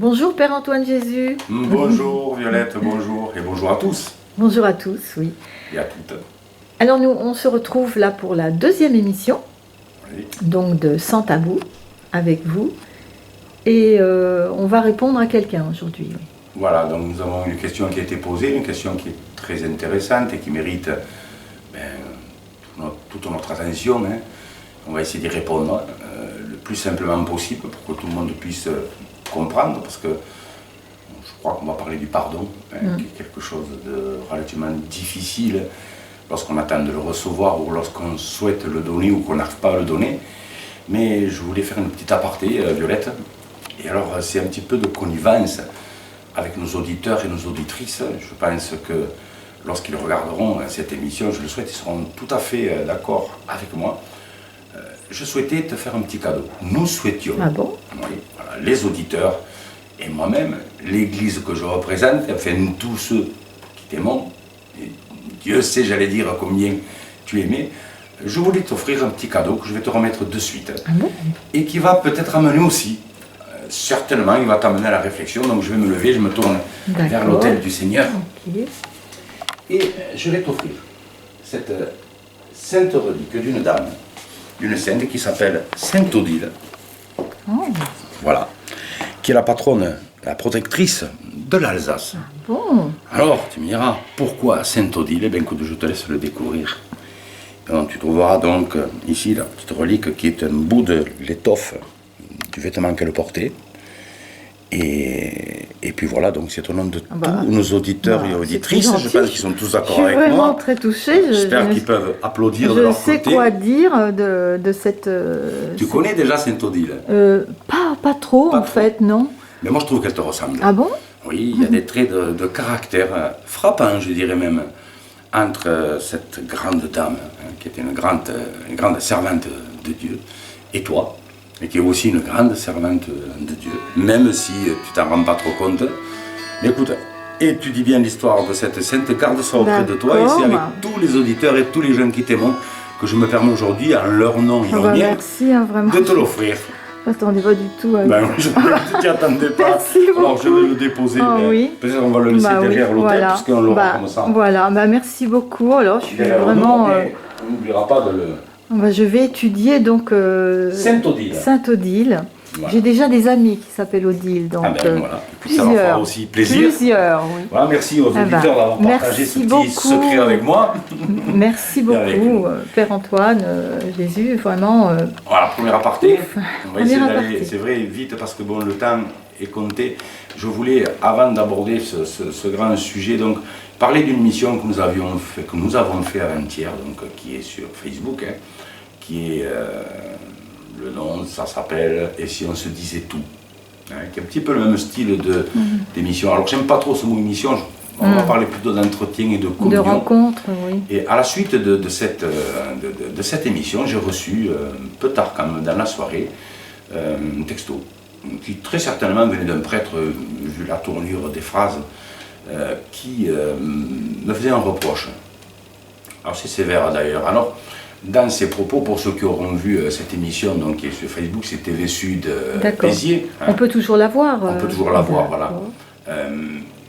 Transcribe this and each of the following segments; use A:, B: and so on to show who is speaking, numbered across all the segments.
A: Bonjour Père Antoine Jésus.
B: Bonjour Violette, bonjour et bonjour à tous
A: Bonjour à tous, oui.
B: et à toutes.
A: Alors nous, on se retrouve là pour la deuxième émission,
B: Oui.
A: donc de Sans Tabou, avec vous. Et on va répondre à quelqu'un aujourd'hui. Oui.
B: Voilà, donc nous avons une question qui a été posée, une question qui est très intéressante et qui mérite toute notre attention. Hein. On va essayer d'y répondre le plus simplement possible pour que tout le monde puisse comprendre, parce que je crois qu'on va parler du pardon, qui est quelque chose de relativement difficile lorsqu'on attend de le recevoir ou lorsqu'on souhaite le donner ou qu'on n'arrive pas à le donner. Mais je voulais faire une petite aparté, Violette. Et alors, c'est un petit peu de connivence avec nos auditeurs et nos auditrices. Je pense que lorsqu'ils regarderont cette émission, je le souhaite, ils seront tout à fait d'accord avec moi. Je souhaitais te faire un petit cadeau. Nous souhaitions,
A: Ah bon?
B: oui, voilà, les auditeurs et moi-même, l'église que je représente, enfin tous ceux qui t'aiment, et Dieu sait, j'allais dire, combien tu aimais, je voulais t'offrir un petit cadeau que je vais te remettre de suite.
A: Ah bon?
B: Et qui va peut-être amener aussi, certainement, il va t'amener à la réflexion. Donc je vais me lever, je me tourne vers l'autel du Seigneur.
A: Okay.
B: Et je vais t'offrir cette sainte relique d'une dame, d'une sainte qui s'appelle Sainte Odile.
A: Oh.
B: Voilà. Qui est la patronne, la protectrice de l'Alsace.
A: Ah bon?
B: Alors, tu me diras, pourquoi Sainte Odile? Eh bien, écoute, je te laisse le découvrir. Donc, tu trouveras donc ici la petite relique qui est un bout de l'étoffe du vêtement qu'elle portait. Et puis voilà, donc c'est au nom de tous nos auditeurs et auditrices, je pense qu'ils sont tous d'accord avec moi.
A: Je suis vraiment très touchée.
B: J'espère qu'ils peuvent applaudir de leur côté.
A: Je sais quoi dire de cette...
B: Tu connais déjà Sainte Odile?
A: Pas trop, en fait, non.
B: Mais moi, je trouve qu'elle te ressemble.
A: Ah bon?
B: Oui, il y a des traits de caractère frappants, je dirais même, entre cette grande dame, qui était une grande servante de Dieu, et toi, et qui est aussi une grande servante de Dieu, même si tu t'en rends pas trop compte. Mais écoute, étudie bien l'histoire de cette sainte, garde ça auprès de toi, et c'est avec tous les auditeurs et tous les gens qui t'aiment que je me permets aujourd'hui, en leur nom et en mien,
A: merci, vraiment.
B: de te l'offrir.
A: Je m'attendais pas du tout à...
B: Je ne t'y attendais pas.
A: Merci beaucoup.
B: Alors je vais le déposer.
A: Oui.
B: Peut-être qu'on va le laisser derrière l'autel,
A: voilà.
B: puisqu'on l'aura comme ça.
A: Voilà, merci beaucoup. Alors je suis vraiment...
B: On n'oubliera pas de le...
A: je vais étudier donc...
B: Sainte Odile.
A: Sainte Odile. Voilà. J'ai déjà des amis qui s'appellent Odile, donc
B: voilà.
A: plusieurs.
B: Ça leur fera aussi plaisir.
A: Plusieurs, oui.
B: Voilà, merci aux auditeurs d'avoir partagé ce petit secret avec moi.
A: Merci beaucoup, Père Antoine, Jésus, vraiment.
B: Voilà, premier aparté. On va essayer d'aller, c'est vrai, vite parce que bon, le temps est compté. Je voulais, avant d'aborder ce grand sujet, donc parler d'une mission que nous avons fait avant-hier, donc qui est sur Facebook, qui est le nom, ça s'appelle « Et si on se disait tout », qui est un petit peu le même style d'émission. Alors j'aime pas trop ce mot émission, on va parler plutôt d'entretien et de communion.
A: De rencontre, oui.
B: Et à la suite de cette émission, j'ai reçu, un peu tard quand même dans la soirée, un texto qui très certainement venait d'un prêtre, vu la tournure des phrases, qui me faisait un reproche. Alors c'est sévère d'ailleurs. Alors, dans ses propos, pour ceux qui auront vu cette émission, donc, qui est sur Facebook, c'est TV Sud Béziers.
A: On peut toujours la voir.
B: On peut toujours la voir, voilà.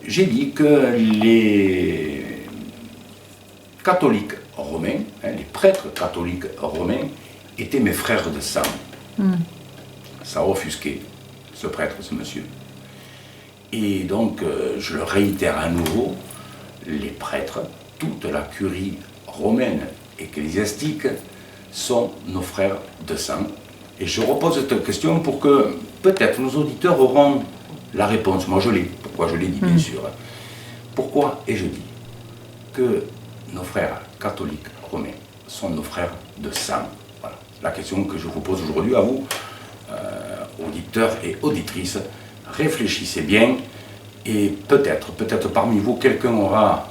B: J'ai dit que les catholiques romains, les prêtres catholiques romains, étaient mes frères de sang. Ça a offusqué ce prêtre, ce monsieur. Et donc, je le réitère à nouveau, les prêtres, toute la curie romaine ecclésiastiques sont nos frères de sang. Et je repose cette question pour que peut-être nos auditeurs auront la réponse. Moi je l'ai. Pourquoi je l'ai dit, bien sûr. Pourquoi ai-je dit que nos frères catholiques romains sont nos frères de sang? Voilà. La question que je vous pose aujourd'hui à vous, auditeurs et auditrices. Réfléchissez bien et peut-être parmi vous, quelqu'un aura,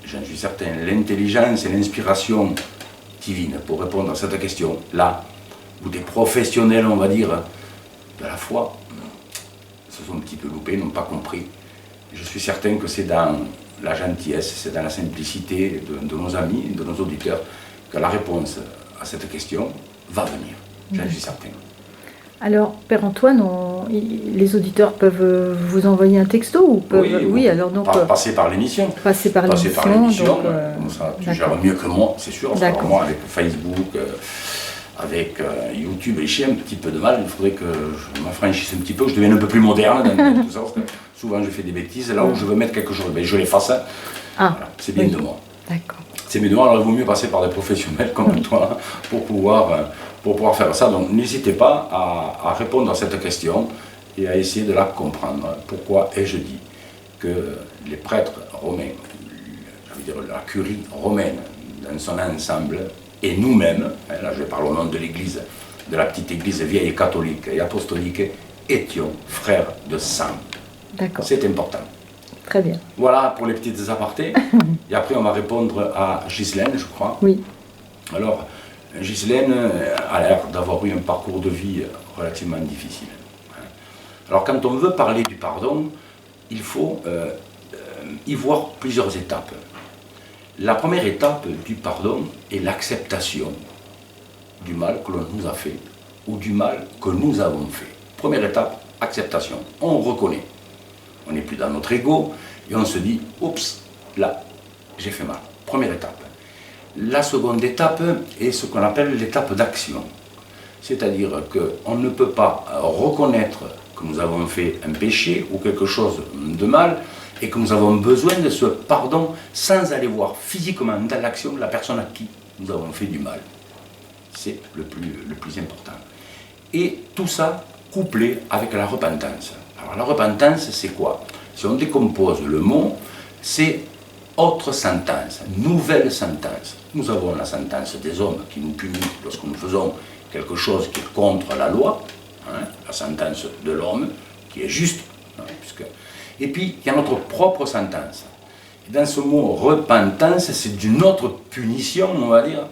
B: j'en suis certain, l'intelligence et l'inspiration divine pour répondre à cette question, là, où des professionnels, on va dire, de la foi, se sont un petit peu loupés, n'ont pas compris. Je suis certain que c'est dans la gentillesse, c'est dans la simplicité de nos amis, de nos auditeurs, que la réponse à cette question va venir. J'en suis certain.
A: Alors, Père Antoine, les auditeurs peuvent vous envoyer un texto ou peuvent...
B: Oui,
A: alors donc...
B: passer par l'émission.
A: Passer par l'émission,
B: donc,
A: donc,
B: ça, tu gères mieux que moi, c'est sûr.
A: D'accord.
B: Moi, avec Facebook, avec YouTube, j'ai un petit peu de mal. Il faudrait que je m'affranchisse un petit peu, que je devienne un peu plus moderne dans tout ça. Parce que souvent, je fais des bêtises. Là où je veux mettre quelque chose, ben, je l'efface. Voilà, c'est bien de moi.
A: D'accord.
B: C'est bien de moi, alors il vaut mieux passer par des professionnels comme toi pour pouvoir faire ça. Donc n'hésitez pas à répondre à cette question et à essayer de la comprendre. Pourquoi ai-je dit que les prêtres romains, je veux dire la curie romaine dans son ensemble, et nous-mêmes, là je parle au nom de l'église, de la petite église vieille catholique et apostolique, étions frères de sang.
A: D'accord.
B: C'est important.
A: Très bien.
B: Voilà pour les petites apartés. Et après, on va répondre à Ghislaine, je crois.
A: Oui.
B: Alors, Ghislaine a l'air d'avoir eu un parcours de vie relativement difficile. Alors, quand on veut parler du pardon, il faut y voir plusieurs étapes. La première étape du pardon est l'acceptation du mal que l'on nous a fait ou du mal que nous avons fait. Première étape, acceptation. On reconnaît. On n'est plus dans notre ego et on se dit, oups, là, j'ai fait mal. Première étape. La seconde étape est ce qu'on appelle l'étape d'action. C'est-à-dire qu'on ne peut pas reconnaître que nous avons fait un péché ou quelque chose de mal et que nous avons besoin de ce pardon sans aller voir physiquement dans l'action la personne à qui nous avons fait du mal. C'est le plus important. Et tout ça couplé avec la repentance. Alors la repentance, c'est quoi? Si on décompose le mot, c'est autre sentence, nouvelle sentence. Nous avons la sentence des hommes qui nous punit lorsque nous faisons quelque chose qui est contre la loi, hein, la sentence de l'homme, qui est juste. Hein, et puis, il y a notre propre sentence. Et dans ce mot repentance, c'est d'une autre punition, on va dire,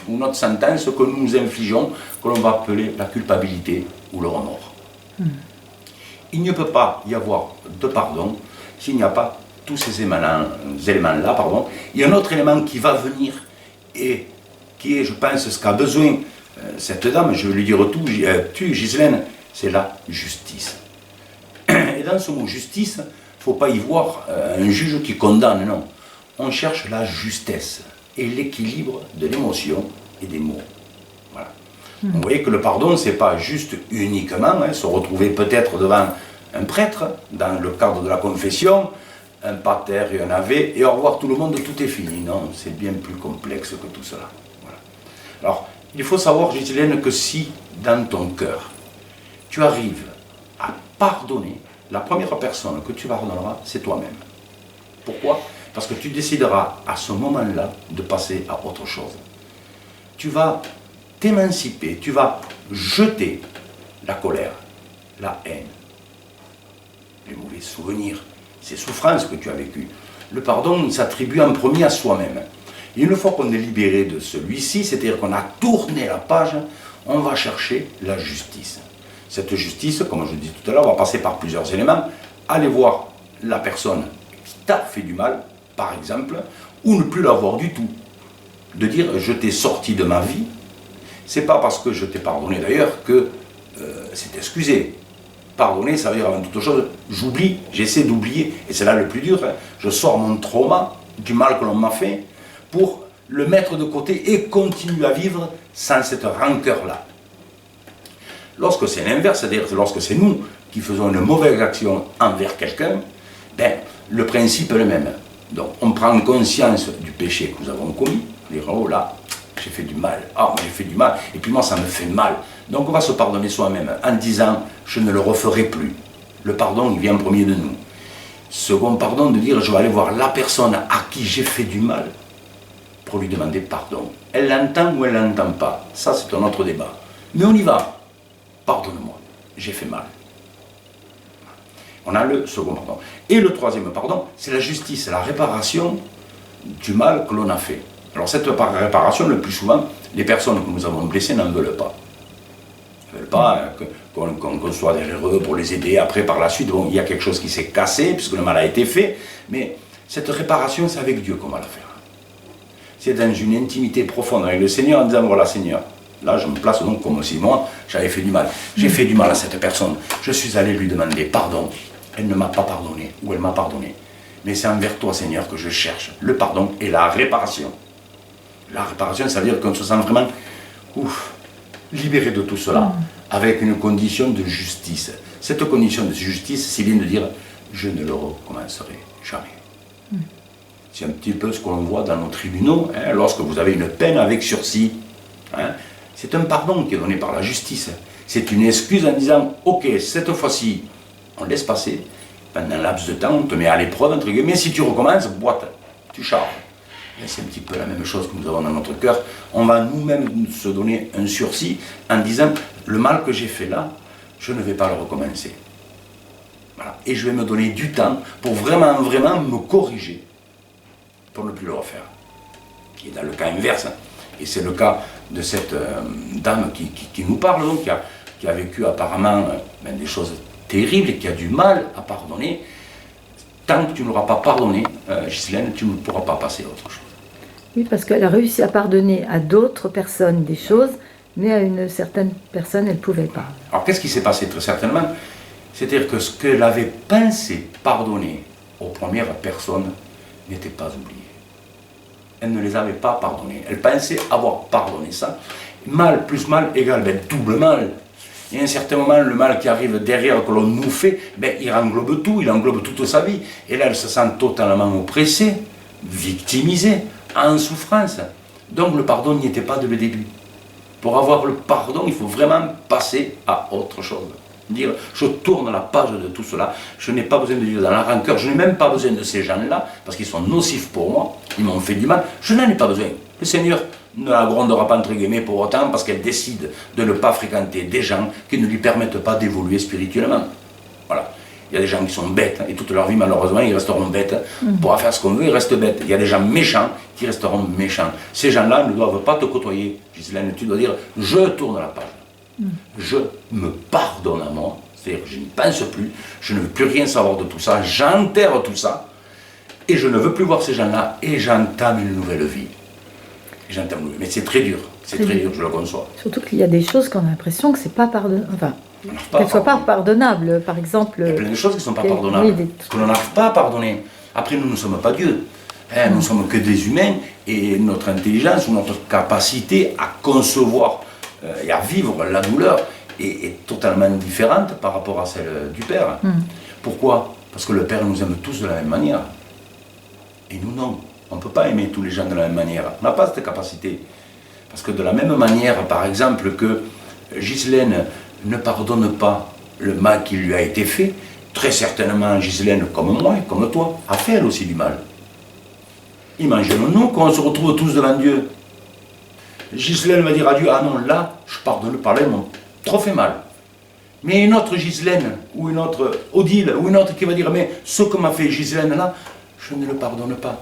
B: ou notre sentence que nous nous infligeons, que l'on va appeler la culpabilité ou le remords. Il ne peut pas y avoir de pardon s'il n'y a pas tous ces éléments-là. Il y a un autre élément qui va venir et qui est, je pense, ce qu'a besoin cette dame, je vais lui dire tout, Ghislaine, c'est la justice. Et dans ce mot justice, il ne faut pas y voir un juge qui condamne, non. On cherche la justesse et l'équilibre de l'émotion et des mots. Voilà. Vous voyez que le pardon, ce n'est pas juste uniquement se retrouver peut-être devant un prêtre, dans le cadre de la confession, un pater et un ave, et au revoir tout le monde, tout est fini. Non, c'est bien plus complexe que tout cela. Voilà. Alors, il faut savoir, Ghislaine, que si dans ton cœur, tu arrives à pardonner, la première personne que tu pardonneras, c'est toi-même. Pourquoi? Parce que tu décideras à ce moment-là de passer à autre chose. Tu vas t'émanciper, tu vas jeter la colère, la haine, les mauvais souvenirs, ces souffrances que tu as vécues. Le pardon s'attribue en premier à soi-même. Et une fois qu'on est libéré de celui-ci, c'est-à-dire qu'on a tourné la page, on va chercher la justice. Cette justice, comme je dis tout à l'heure, va passer par plusieurs éléments. Aller voir la personne qui t'a fait du mal, par exemple, ou ne plus la voir du tout. De dire, je t'ai sorti de ma vie, c'est pas parce que je t'ai pardonné d'ailleurs que c'est excusé. Pardonner, ça veut dire avant toute chose, j'oublie, j'essaie d'oublier, et c'est là le plus dur, hein. Je sors mon trauma du mal que l'on m'a fait pour le mettre de côté et continuer à vivre sans cette rancœur-là. Lorsque c'est l'inverse, c'est-à-dire lorsque c'est nous qui faisons une mauvaise action envers quelqu'un, ben, le principe est le même. Donc on prend conscience du péché que nous avons commis, on dit, oh là, j'ai fait du mal, j'ai fait du mal, et puis moi ça me fait mal. Donc on va se pardonner soi-même en disant, je ne le referai plus. Le pardon, il vient en premier de nous. Second pardon, de dire, je vais aller voir la personne à qui j'ai fait du mal pour lui demander pardon. Elle l'entend ou elle ne l'entend pas, ça c'est un autre débat. Mais on y va. Pardonne-moi, j'ai fait mal. On a le second pardon. Et le troisième pardon, c'est la justice, la réparation du mal que l'on a fait. Alors cette réparation, le plus souvent, les personnes que nous avons blessées n'en veulent pas. Ils ne veulent pas qu'on soit derrière eux pour les aider. Après, par la suite, bon, il y a quelque chose qui s'est cassé, puisque le mal a été fait. Mais cette réparation, c'est avec Dieu qu'on va la faire. C'est dans une intimité profonde avec le Seigneur, en disant, voilà Seigneur, Là, je me place donc comme si moi, j'avais fait du mal. J'ai fait du mal à cette personne. Je suis allé lui demander pardon. Elle ne m'a pas pardonné, ou elle m'a pardonné. Mais c'est envers toi, Seigneur, que je cherche le pardon et la réparation. La réparation, ça veut dire qu'on se sent vraiment libéré de tout cela, avec une condition de justice. Cette condition de justice, c'est bien de dire, je ne le recommencerai jamais. C'est un petit peu ce qu'on voit dans nos tribunaux, hein, lorsque vous avez une peine avec sursis. Hein, c'est un pardon qui est donné par la justice. C'est une excuse en disant, ok, cette fois-ci, on laisse passer, pendant un laps de temps, on te met à l'épreuve, entre guillemets, mais si tu recommences, boîte, tu charges. Et c'est un petit peu la même chose que nous avons dans notre cœur. On va nous-mêmes se donner un sursis en disant, le mal que j'ai fait là, je ne vais pas le recommencer. Voilà. Et je vais me donner du temps pour vraiment, vraiment me corriger, pour ne plus le refaire. Qui est dans le cas inverse. Et c'est le cas de cette dame qui nous parle, donc, qui a vécu apparemment des choses terribles et qui a du mal à pardonner. Tant que tu n'auras pas pardonné, Ghislaine, tu ne pourras pas passer à autre chose.
A: Oui, parce qu'elle a réussi à pardonner à d'autres personnes des choses, mais à une certaine personne, elle ne pouvait pas.
B: Alors qu'est-ce qui s'est passé très certainement? C'est-à-dire que ce qu'elle avait pensé pardonner aux premières personnes n'était pas oublié. Elle ne les avait pas pardonnées. Elle pensait avoir pardonné ça. Mal plus mal égale double mal. Et à un certain moment, le mal qui arrive derrière, que l'on nous fait, il englobe tout, il englobe toute sa vie. Et là, elle se sent totalement oppressée, victimisée, en souffrance. Donc le pardon n'y était pas dès le début. Pour avoir le pardon, il faut vraiment passer à autre chose. Dire, je tourne la page de tout cela, je n'ai pas besoin de vivre dans la rancœur, je n'ai même pas besoin de ces gens-là, parce qu'ils sont nocifs pour moi, ils m'ont fait du mal, je n'en ai pas besoin. Le Seigneur ne la grondera pas entre guillemets pour autant, parce qu'elle décide de ne pas fréquenter des gens qui ne lui permettent pas d'évoluer spirituellement. Voilà. Il y a des gens qui sont bêtes, et toute leur vie malheureusement ils resteront bêtes. On pourra faire ce qu'on veut, ils restent bêtes. Il y a des gens méchants qui resteront méchants. Ces gens-là ne doivent pas te côtoyer. Ghislaine, tu dois dire, je tourne la page. Je me pardonne à moi, c'est-à-dire que je n'y pense plus, je ne veux plus rien savoir de tout ça, j'enterre tout ça, et je ne veux plus voir ces gens-là, et j'entame une nouvelle vie. Mais c'est très dur, je le conçois.
A: Surtout qu'il y a des choses qu'on a l'impression que c'est pas pardonnable, enfin, qu'elles ne soient pas pardonnables, par exemple.
B: Il y a plein de choses qui ne sont pas pardonnables, que l'on n'arrive pas à pardonner. Après, nous ne sommes pas Dieu. Nous ne sommes que des humains, et notre intelligence, ou notre capacité à concevoir et à vivre la douleur est totalement différente par rapport à celle du Père. Pourquoi? Parce que le Père nous aime tous de la même manière. Et nous non. On ne peut pas aimer tous les gens de la même manière. On n'a pas cette capacité. Parce que de la même manière, par exemple, que Ghislaine ne pardonne pas le mal qui lui a été fait, très certainement Ghislaine, comme moi et comme toi, a fait elle aussi du mal. Imaginons-nous qu'on se retrouve tous devant Dieu. Ghislaine va dire à Dieu, ah non, là, je pardonne pas, là, ils m'ont trop fait mal. Mais une autre Ghislaine, ou une autre Odile, ou une autre qui va dire, mais ce que m'a fait Ghislaine là, je ne le pardonne pas.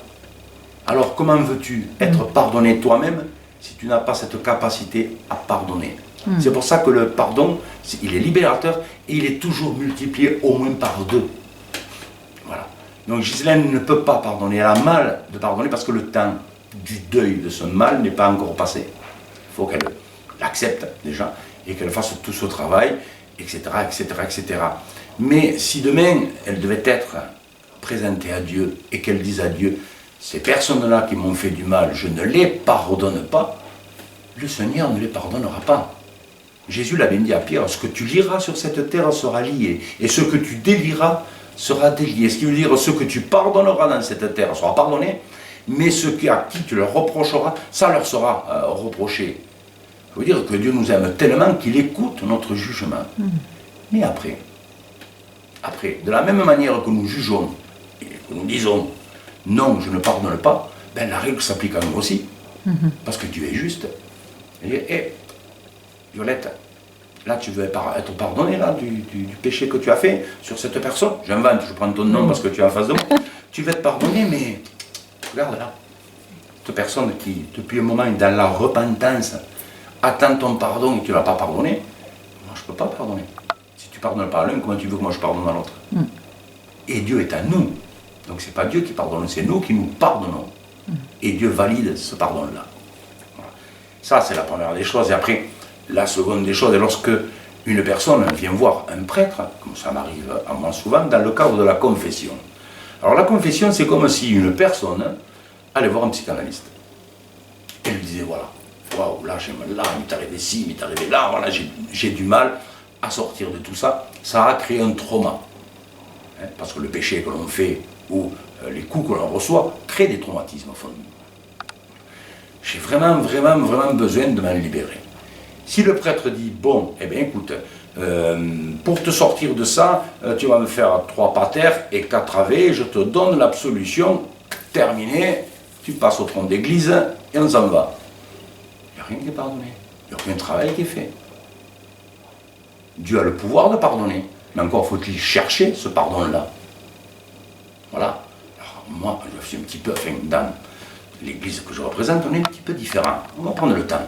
B: Alors comment veux-tu être pardonné toi-même si tu n'as pas cette capacité à pardonner? C'est pour ça que le pardon, il est libérateur et il est toujours multiplié au moins par 2. Voilà. Donc Ghislaine ne peut pas pardonner, elle a mal de pardonner parce que le temps du deuil de ce mal n'est pas encore passé. Il faut qu'elle l'accepte déjà et qu'elle fasse tout ce travail, etc., etc., etc. Mais si demain elle devait être présentée à Dieu et qu'elle dise à Dieu, ces personnes-là qui m'ont fait du mal, je ne les pardonne pas, le Seigneur ne les pardonnera pas. Jésus l'avait dit à Pierre, ce que tu liras sur cette terre sera lié, et ce que tu délieras sera délié. Ce qui veut dire, ce que tu pardonneras dans cette terre sera pardonné, mais ce à qui tu leur reprocheras, ça leur sera reproché. Je veux dire que Dieu nous aime tellement qu'il écoute notre jugement. Mais après, de la même manière que nous jugeons, et que nous disons, non, je ne pardonne pas, ben la règle s'applique à nous aussi. Parce que Dieu est juste. Et Violette, là tu veux être pardonné là, du péché que tu as fait sur cette personne. J'invente, je prends ton nom parce que tu es en face de moi. Tu veux être pardonné, mais regarde là. Cette personne qui, depuis un moment, est dans la repentance, attend ton pardon et tu ne l'as pas pardonné, moi je ne peux pas pardonner. Si tu ne pardonnes pas à l'un, comment tu veux que moi je pardonne à l'autre? Et Dieu est à nous. Donc ce n'est pas Dieu qui pardonne, c'est nous qui nous pardonnons. Et Dieu valide ce pardon-là. Voilà. Ça, c'est la première des choses. Et après, la seconde des choses, est lorsque une personne vient voir un prêtre, comme ça m'arrive à moi souvent, dans le cadre de la confession. Alors la confession, c'est comme si une personne allait voir un psychanalyste. Et lui disait, voilà, waouh, là, il m'est arrivé ci, il m'est arrivé là, voilà, j'ai du mal à sortir de tout ça. Ça a créé un trauma. Hein, parce que le péché que l'on fait ou les coups que l'on reçoit créent des traumatismes au fond de nous. J'ai vraiment besoin de m'en libérer. Si le prêtre dit, bon, eh bien écoute, pour te sortir de ça, tu vas me faire 3 pater et 4 ave, je te donne l'absolution, terminé, tu passes au tronc d'église et on s'en va. Il n'y a rien qui est pardonné, il n'y a aucun travail qui est fait. Dieu a le pouvoir de pardonner, mais encore faut-il chercher ce pardon-là. Voilà. Alors moi, je suis un petit peu, enfin, dans l'église que je représente, on est un petit peu différent. On va prendre le temps.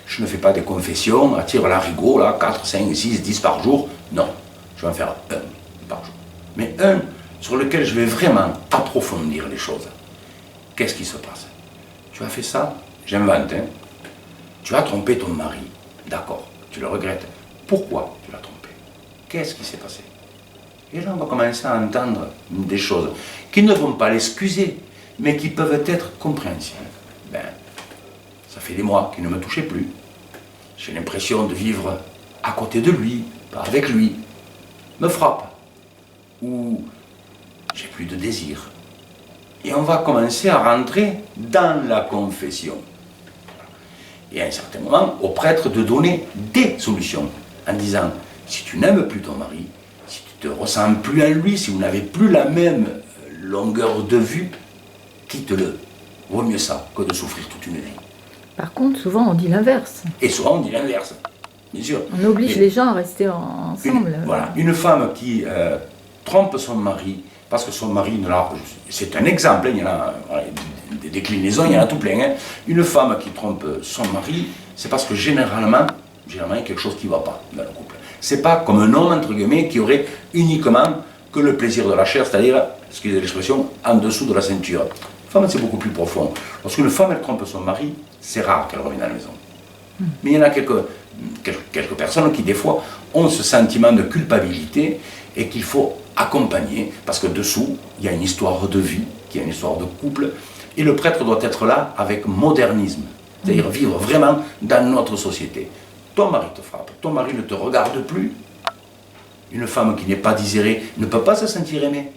B: Je ne fais pas des confessions à tir larigot, là, 4, 5, 6, 10 par jour. Non, je vais en faire un par jour. Mais un sur lequel je vais vraiment approfondir les choses. Qu'est-ce qui se passe? Tu as fait ça, j'invente, hein. Tu as trompé ton mari. D'accord, tu le regrettes. Pourquoi tu l'as trompé? Qu'est-ce qui s'est passé? Et là, on va commencer à entendre des choses qui ne vont pas l'excuser, mais qui peuvent être compréhensibles. Ben, ça fait des mois qu'il ne me touchait plus. J'ai l'impression de vivre à côté de lui, pas avec lui. Me frappe. Ou j'ai plus de désir. Et on va commencer à rentrer dans la confession. Et à un certain moment, au prêtre de donner des solutions, en disant, si tu n'aimes plus ton mari, si tu ne te ressens plus à lui, si vous n'avez plus la même longueur de vue, quitte-le. Vaut mieux ça que de souffrir toute une vie.
A: Par contre, souvent on dit l'inverse.
B: Et souvent on dit l'inverse, bien sûr.
A: On oblige les gens à rester ensemble.
B: Voilà, une femme qui trompe son mari, parce que son mari ne l'a... C'est un exemple, hein, il y en a des déclinaisons, il y en a tout plein. Hein. Une femme qui trompe son mari, c'est parce que généralement, il y a quelque chose qui ne va pas dans le couple. C'est pas comme un homme, entre guillemets, qui aurait uniquement que le plaisir de la chair, c'est-à-dire, excusez l'expression, en dessous de la ceinture. Une femme, c'est beaucoup plus profond. Lorsqu'une femme, elle trompe son mari, c'est rare qu'elle revienne à la maison. Mais il y en a quelques personnes qui, des fois, ont ce sentiment de culpabilité et qu'il faut accompagner, parce que dessous, il y a une histoire de vie, il y a une histoire de couple, et le prêtre doit être là avec modernisme, c'est-à-dire vivre vraiment dans notre société. Ton mari te frappe, ton mari ne te regarde plus. Une femme qui n'est pas désirée ne peut pas se sentir aimée.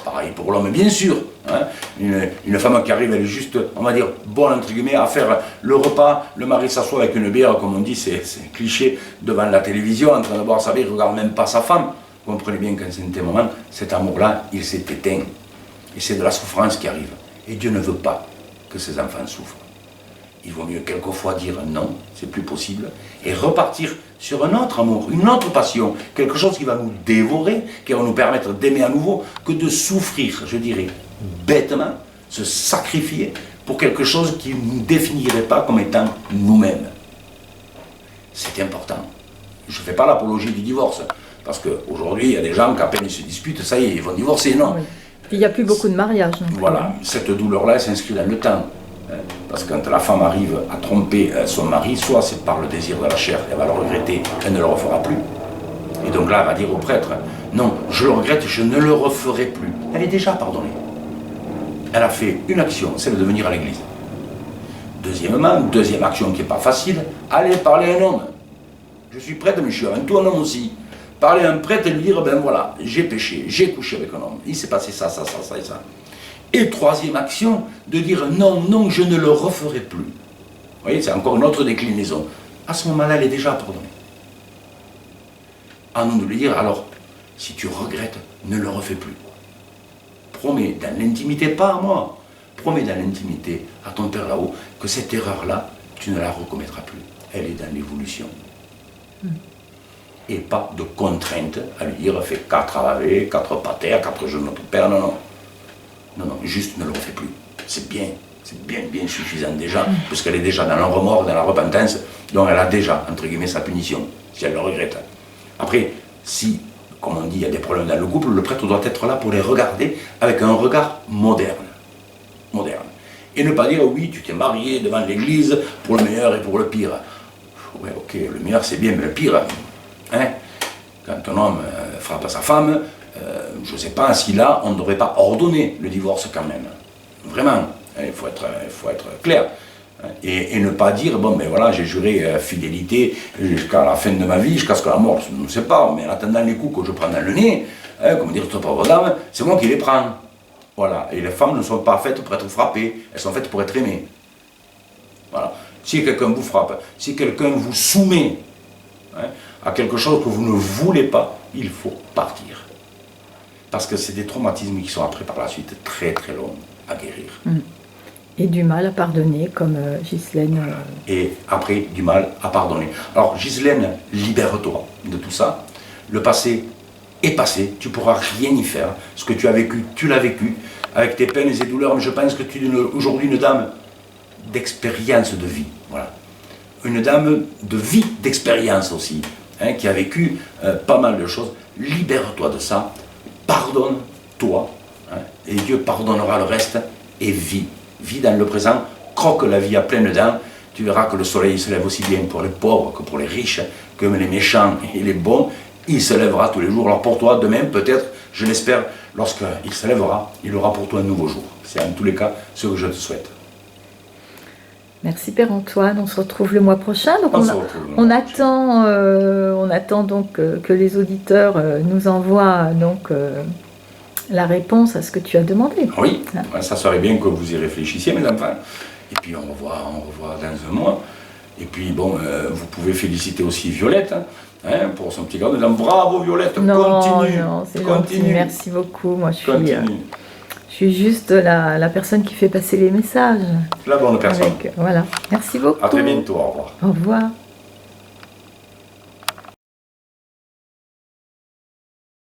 B: Pareil pour l'homme, bien sûr. Hein. Une femme qui arrive, elle est juste, on va dire, bonne, entre guillemets, à faire le repas. Le mari s'assoit avec une bière, comme on dit, c'est cliché, devant la télévision, en train de boire sa bière, il ne regarde même pas sa femme. Vous comprenez bien qu'à un certain moment, cet amour-là, il s'est éteint. Et c'est de la souffrance qui arrive. Et Dieu ne veut pas que ses enfants souffrent. Il vaut mieux quelquefois dire non, c'est plus possible, et repartir sur un autre amour, une autre passion, quelque chose qui va nous dévorer, qui va nous permettre d'aimer à nouveau, que de souffrir, je dirais, bêtement, se sacrifier pour quelque chose qui ne nous définirait pas comme étant nous-mêmes. C'est important. Je ne fais pas l'apologie du divorce, parce qu'aujourd'hui, il y a des gens qui à peine ils se disputent, ça y est, ils vont divorcer, non.
A: Oui. Il n'y a plus beaucoup de mariages.
B: Voilà, cette douleur-là s'inscrit dans le temps. Parce que quand la femme arrive à tromper son mari, soit c'est par le désir de la chair, elle va le regretter, elle ne le refera plus. Et donc là, elle va dire au prêtre, non, je le regrette, je ne le referai plus. Elle est déjà pardonnée. Elle a fait une action, c'est de venir à l'église. Deuxièmement, deuxième action qui n'est pas facile, aller parler à un homme. Je suis prêtre, mais je suis avant tout un homme aussi. Parler à un prêtre et lui dire, ben voilà, j'ai péché, j'ai couché avec un homme, il s'est passé ça, ça, ça, ça et ça. Et troisième action, de dire non, non, je ne le referai plus. Vous voyez, c'est encore une autre déclinaison. À ce moment-là, elle est déjà pardonnée. À nous de lui dire, alors, si tu regrettes, ne le refais plus. Promets dans l'intimité, pas à moi, promets dans l'intimité à ton Père là-haut que cette erreur-là, tu ne la recommettras plus. Elle est dans l'évolution. Et pas de contrainte à lui dire, fais 4 ave, 4 pater, 4 jeunes notre Père, non, non. Non, non, juste ne le refais plus. C'est bien suffisant déjà, parce qu'elle est déjà dans le remords, dans la repentance, donc elle a déjà, entre guillemets, sa punition, si elle le regrette. Après, si, comme on dit, il y a des problèmes dans le couple, le prêtre doit être là pour les regarder avec un regard moderne. Moderne. Et ne pas dire, oui, tu t'es marié devant l'église pour le meilleur et pour le pire. Ouais, ok, le meilleur c'est bien, mais le pire, hein, quand un homme frappe sa femme, je ne sais pas si là, on ne devrait pas ordonner le divorce quand même. Vraiment, il faut être clair. Et ne pas dire, bon, ben voilà, j'ai juré fidélité jusqu'à la fin de ma vie, jusqu'à ce que la mort, je ne sais pas, mais en attendant les coups que je prends dans le nez, comme dire toute pauvre dame, c'est moi qui les prends. Voilà. Et les femmes ne sont pas faites pour être frappées, elles sont faites pour être aimées. Voilà. Si quelqu'un vous frappe, si quelqu'un vous soumet à quelque chose que vous ne voulez pas, il faut partir. Parce que c'est des traumatismes qui sont après par la suite très très longs à guérir.
A: Et du mal à pardonner, comme Ghislaine.
B: Et après, du mal à pardonner. Alors, Ghislaine, libère-toi de tout ça. Le passé est passé, tu ne pourras rien y faire. Ce que tu as vécu, tu l'as vécu, avec tes peines et tes douleurs. Mais je pense que tu es aujourd'hui une dame d'expérience de vie. Voilà. Une dame de vie, d'expérience aussi, qui a vécu pas mal de choses. Libère-toi de ça, pardonne-toi, et Dieu pardonnera le reste, et vis. Vis dans le présent, croque la vie à pleines dents, tu verras que le soleil se lève aussi bien pour les pauvres que pour les riches, comme les méchants et les bons, il se lèvera tous les jours. Alors pour toi, demain, peut-être, je l'espère, lorsqu'il se lèvera, il aura pour toi un nouveau jour. C'est en tous les cas ce que je te souhaite.
A: Merci Père Antoine, on se retrouve le mois prochain. Donc on attend donc que les auditeurs nous envoient donc la réponse à ce que tu as demandé.
B: Oui, ça serait bien que vous y réfléchissiez, mes enfants. Et puis on revoit dans un mois. Et puis bon, vous pouvez féliciter aussi Violette pour son petit gars. Bravo Violette, continue.
A: Non, c'est gentil, merci beaucoup. Moi je suis juste la personne qui fait passer les messages.
B: La bonne personne.
A: Voilà, merci beaucoup.
B: À très bientôt, au revoir.
A: Au revoir.